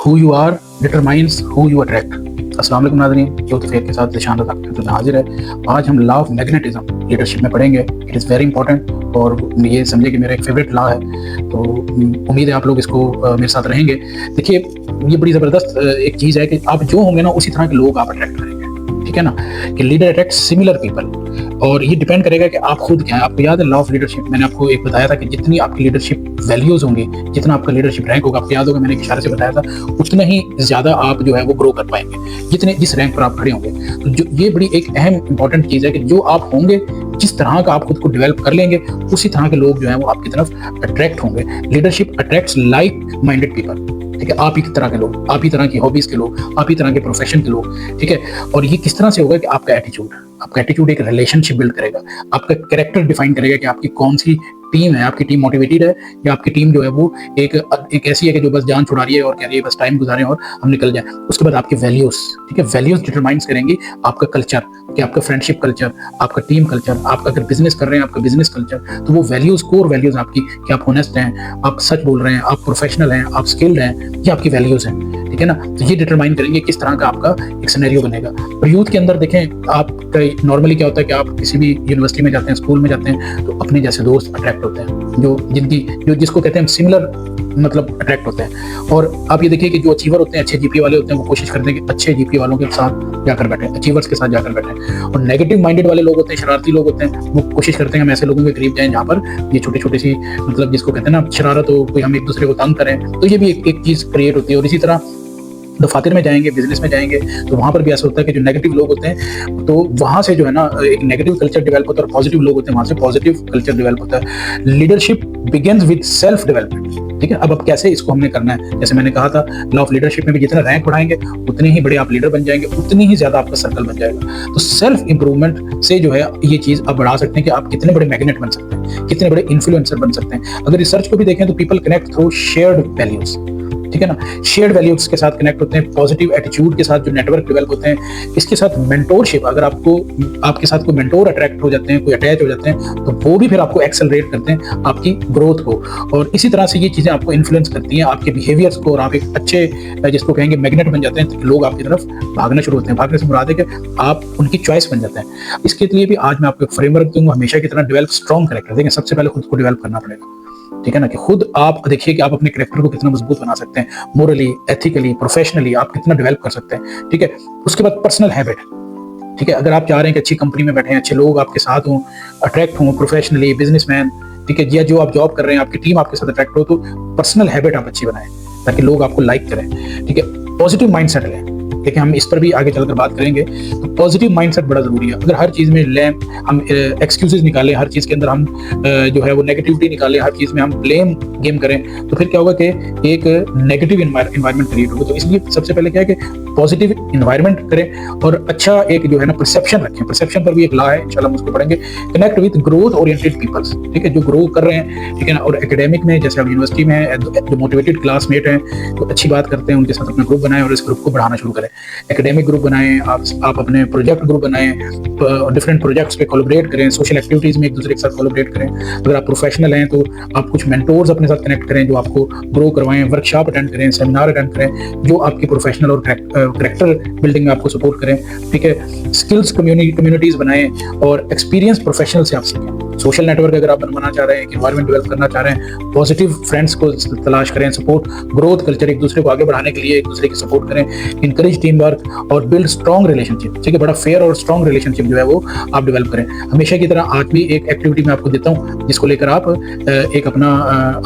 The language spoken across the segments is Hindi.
Who you are determines who you attract. अस्सलाम वालेकुम नाज़रीन, यूथ फेयर के साथ ज़िशान रज़ा आपके साथ हाजिर है। आज हम लॉ ऑफ मैग्नेटिज्म लीडरशिप में पढ़ेंगे। इट इज़ वेरी इंपॉर्टेंट और ये समझे कि मेरा एक फेवरेट लॉ है, तो उम्मीद है आप लोग इसको मेरे साथ रहेंगे। देखिए, ये बड़ी ज़बरदस्त एक चीज़ है कि आप जो होंगे ना उसी तरह के लोग आप अट्रैक्ट करेंगे, ठीक है ना, कि लीडर अट्रैक्ट सिमिलर पीपल। और ये डिपेंड करेगा कि आप खुद क्या है। आपको याद है लॉ ऑफ लीडरशिप, मैंने आपको एक बताया था कि जितनी आपकी लीडरशिप वैल्यूज होंगी, जितना आपका लीडरशिप रैंक होगा, आपको याद होगा मैंने एक इशारे से बताया था, उतना ही ज्यादा आप जो है वो ग्रो कर पाएंगे जितने जिस रैंक पर आप खड़े होंगे। तो जो ये बड़ी एक अहम इंपॉर्टेंट चीज है कि जो आप होंगे, जिस तरह का आप खुद को डेवलप कर लेंगे, उसी तरह के लोग जो है वो आपकी तरफ अट्रैक्ट होंगे। Leadership attracts like minded people, ठीक है, आप ही की तरह के लोग, आप ही तरह की हॉबीज के लोग, आप ही तरह के प्रोफेशन के लोग, ठीक है। और ये किस तरह से होगा कि आपका एटीट्यूड एक रिलेशनशिप बिल्ड करेगा, आपका कैरेक्टर डिफाइन करेगा कि आपकी कौन सी टीम है, आपकी टीम मोटिवेटेड है या आपकी टीम जो है वो एक ऐसी है कि जो बस जान छुड़ा रही है और कह रही है बस टाइम गुजारें और हम निकल जाएं। उसके बाद आपकी वैल्यूज, ठीक है, वैल्यूज डिटरमाइंस करेंगी आपका कल्चर, कि आपका फ्रेंडशिप कल्चर, आपका टीम कल्चर, आपका अगर बिजनेस कर रहे हैं आपका बिजनेस कल्चर, तो वो वैल्यूज, कोर वैल्यूज आपकी, कि आप ऑनेस्ट हैं, आप सच बोल रहे हैं, आप प्रोफेशनल हैं, आप स्किल्ड हैं, ये आपकी वैल्यूज हैं, ठीक है ना। तो ये डिटरमाइन करेंगे किस तरह का आपका एक सिनेरियो बनेगा। और यूथ के अंदर देखें, आपका नॉर्मली क्या होता है कि आप किसी भी यूनिवर्सिटी में जाते हैं, स्कूल में जाते हैं, तो अपने जैसे दोस्त अट्रैक्ट होते हैं, जो जिसको कहते हैं सिमिलर, मतलब अट्रैक्ट होते हैं। और आप ये देखिए कि जो अचीवर होते हैं, अच्छे जीपीए वाले होते हैं, वो कोशिश करते हैं कि अच्छे जीपीए वालों के साथ जाकर बैठे, अचीवर्स के साथ जाकर बैठे। और नेगेटिव माइंडेड वाले लोग होते हैं, शरारती लोग होते हैं, वो कोशिश करते हैं हम ऐसे लोगों के करीब जाएं जहाँ पर ये छोटी सी, मतलब जिसको कहते हैं ना शरारत हो, कोई हम एक दूसरे को तंग करें, तो ये भी एक चीज क्रिएट होती है। और इसी तरह दफातर में जाएंगे, बिजनेस में जाएंगे, तो वहां पर भी ऐसा होता है कि जो नेगेटिव लोग होते हैं, तो वहां से जो है ना एक नेगेटिव कल्चर डेवलप होता है, और पॉजिटिव लोग होते हैं वहां से पॉजिटिव कल्चर डेवलप होता है। Leadership begins with self development, ठीक है। अब कैसे इसको हमने करना है, जैसे मैंने कहा था लॉ ऑफ लीडरशिप में भी जितना रैंक बढ़ाएंगे उतने ही बड़े आप लीडर बन जाएंगे, उतनी ही ज्यादा आपका सर्कल बन जाएगा। तो सेल्फ इंप्रूवमेंट से जो है ये चीज आप बढ़ा सकते हैं कि आप कितने बड़े मैग्नेट बन सकते हैं, कितने बड़े इन्फ्लुएंसर बन सकते हैं। अगर रिसर्च को भी देखें तो people connect through shared values, ठीक है ना, शेयर्ड वैल्यूज के साथ कनेक्ट होते हैं, पॉजिटिव एटीट्यूड के साथ जो नेटवर्क डेवलप होते हैं, इसके साथ मेंटोरशिप, अगर आपको आपके साथ कोई मेंटोर अट्रैक्ट हो जाते हैं, कोई अटैच हो जाते हैं, तो वो भी फिर आपको एक्सेलरेट करते हैं आपकी ग्रोथ को। और इसी तरह से ये चीजें आपको इन्फ्लुएंस करती हैं आपके बिहेवियर्स को, और आप एक अच्छे जिसको कहेंगे मैग्नेट बन जाते हैं, तो लोग आपकी तरफ भागना शुरू होते हैं। भागने से मुराद है कि आप उनकी चॉइस बन जाते हैं। इसके लिए भी आज मैं आपको एक फ्रेमवर्क दूंगा, हमेशा की तरह डेवलप स्ट्रॉन्ग कैरेक्टर। देखिए, सबसे पहले खुद को डेवलप करना पड़ेगा, ठीक है ना, कि खुद आप देखिए कि आप अपने कैरेक्टर को कितना मजबूत बना सकते हैं, मोरली, एथिकली, प्रोफेशनली आप कितना डेवलप कर सकते हैं, ठीक है। उसके बाद पर्सनल हैबिट, ठीक है, अगर आप चाह रहे हैं कि अच्छी कंपनी में बैठे, अच्छे लोग आपके साथ हों, अट्रैक्ट हों प्रोफेशनली, बिजनेसमैन, ठीक है, या जो आप जॉब कर रहे हैं आपकी टीम आपके साथ अट्रैक्ट हो, तो पर्सनल हैबिट आप अच्छी बनाएं ताकि लोग आपको लाइक करें, ठीक है। पॉजिटिव माइंडसेट लें, देखिए हम इस पर भी आगे चलकर बात करेंगे। तो पॉजिटिव माइंडसेट बड़ा जरूरी है। अगर हर चीज में लें हम एक्सक्यूजेस निकालें, हर चीज के अंदर हम जो है वो नेगेटिविटी निकालें, हर चीज में हम ब्लेम गेम करें, तो फिर क्या होगा कि एक नेगेटिव इन्वायरमेंट क्रिएट होगा। तो इसलिए सबसे पहले क्या है कि पॉजिटिव इन्वायरमेंट करें और अच्छा एक जो है ना परसेप्शन रखें। परसेप्शन पर भी एक लॉ है, इंशाल्लाह हम उसको पढ़ेंगे। Connect with growth oriented peoples, ठीक है, जो ग्रो कर रहे हैं, ठीक है ना। और एकेडमिक में जैसे आप यूनिवर्सिटी में है, जो मोटिवेटेड क्लासमेट हैं, तो अच्छी बात करते हैं, उनके साथ अपना ग्रुप बनाएं और इस ग्रुप को बढ़ाना शुरू करें। एकेडमिक ग्रुप बनाएं, आप अपने प्रोजेक्ट ग्रुप बनाएं, डिफरेंट प्रोजेक्ट्स पे कोलैबोरेट करें, सोशल एक्टिविटीज में एक दूसरे के साथ कोलैबोरेट करें। अगर आप प्रोफेशनल हैं तो आप कुछ मेंटोर्स अपने साथ कनेक्ट करें जो आपको ग्रो करवाएं, वर्कशॉप अटेंड करें, सेमिनार अटेंड करें जो आपकी प्रोफेशनल और कैरेक्टर बिल्डिंग में आपको सपोर्ट करें, ठीक है। स्किल्स कम्युनिटीज बनाएं और एक्सपीरियंस प्रोफेशनल से आप सीखें। सोशल नेटवर्क अगर आप बनवाना चाह रहे हैं, एनवायरमेंट डेवलप करना चाह रहे हैं, पॉजिटिव फ्रेंड्स को तलाश करें, सपोर्ट ग्रोथ कल्चर, एक दूसरे को आगे बढ़ाने के लिए एक दूसरे की सपोर्ट करें, इंकरेज टीम वर्क और बिल्ड स्ट्रॉन्ग रिलेशनशिप, ठीक है। बड़ा फेयर और स्ट्रॉन्ग रिलेशनशिप जो है वो आप डेवलप करें। हमेशा की तरह आज भी एक एक्टिविटी मैं आपको देता हूँ जिसको लेकर आप एक अपना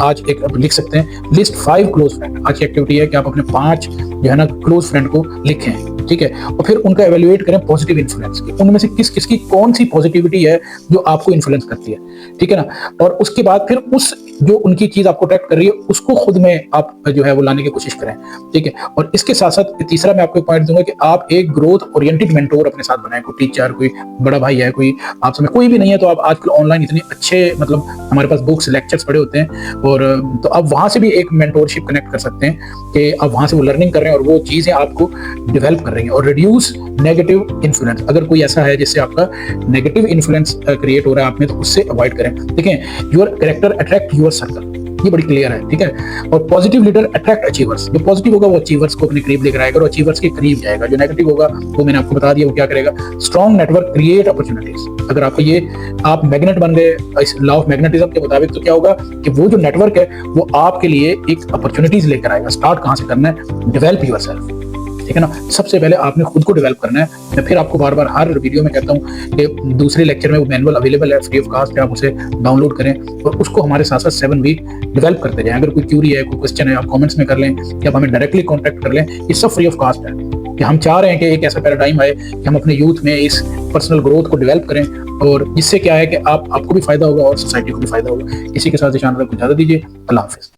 आज एक लिख सकते हैं, लिस्ट 5 क्लोज फ्रेंड। आज की एक्टिविटी है कि आप अपने 5 जो है ना क्लोज फ्रेंड को लिखें, ठीक है, और फिर उनका एवेल्युएट करें पॉजिटिव इन्फ्लुएंस की, उनमें से किसकी कौन सी पॉजिटिविटी है जो आपको इन्फ्लुएंस करती है, ठीक है ना। और उसके बाद फिर उस जो उनकी चीज आपको अट्रैक्ट कर रही है उसको खुद में आप जो है वो लाने की कोशिश करें, ठीक है। और इसके साथ साथ तीसरा मैं आपको एक पॉइंट दूंगा कि आप एक ग्रोथ ओरिएंटेड मेंटोर अपने साथ बनाएं, कोई टीचर, कोई बड़ा भाई है, कोई आप समय कोई भी नहीं है, तो आप आजकल ऑनलाइन इतने अच्छे, मतलब हमारे पास बुक्स लेक्चर्स पड़े होते हैं, और तो आप वहां से भी एक मेंटोरशिप कनेक्ट कर सकते हैं कि आप वहां से वो लर्निंग कर रहे हैं और वो चीजें आपको डेवलप कर रही हैं। और रिड्यूस नेगेटिव इन्फ्लुएंस, अगर कोई ऐसा है जिससे आपका नेगेटिव इन्फ्लुएंस क्रिएट हो रहा है आप में, तो उससे अवॉइड करें। देखें, your character attract your circle, ये बड़ी क्लियर है, ठीक है। और पॉजिटिव लीडर अट्रैक्ट अचीवर्स, जो पॉजिटिव होगा वो अचीवर्स को अपने करीब लेकर आएगा और अचीवर्स के करीब जाएगा। जो नेगेटिव होगा वो मैंने आपको बता दिया वो क्या करेगा। Strong network create opportunities. अगर आपको ये आप मैग्नेट बन गए इस लॉ ऑफ मैग्नेटिज्म के मुताबिक, तो क्या होगा कि वो जो नेटवर्क है वो आपके लिए एक अपॉर्चुनिटीज लेकर आएगा। स्टार्ट कहाँ से करना है, डेवलप योरसेल्फ, ठीक है ना। सबसे पहले आपने खुद को डेवलप करना है। मैं फिर आपको बार बार हर वीडियो में कहता हूँ कि दूसरे लेक्चर में वो मैनुअल अवेलेबल है फ्री ऑफ कास्ट, आप उसे डाउनलोड करें और उसको हमारे साथ साथ 7 वीक डेवलप करते जाएं। अगर कोई क्यूरी है, कोई क्वेश्चन है, आप कमेंट्स में कर लें या आप हमें डायरेक्टली कॉन्टैक्ट कर लें। ये सब फ्री ऑफ कास्ट है कि हम चाह रहे हैं कि एक ऐसा पैराडाइम आए कि हम अपने यूथ में इस पर्सनल ग्रोथ को डेवलप करें और जिससे क्या है कि आपको भी फायदा होगा और सोसाइटी को भी फायदा होगा। इसी के साथ इजाजत दीजिए। अल्लाह हाफिज़।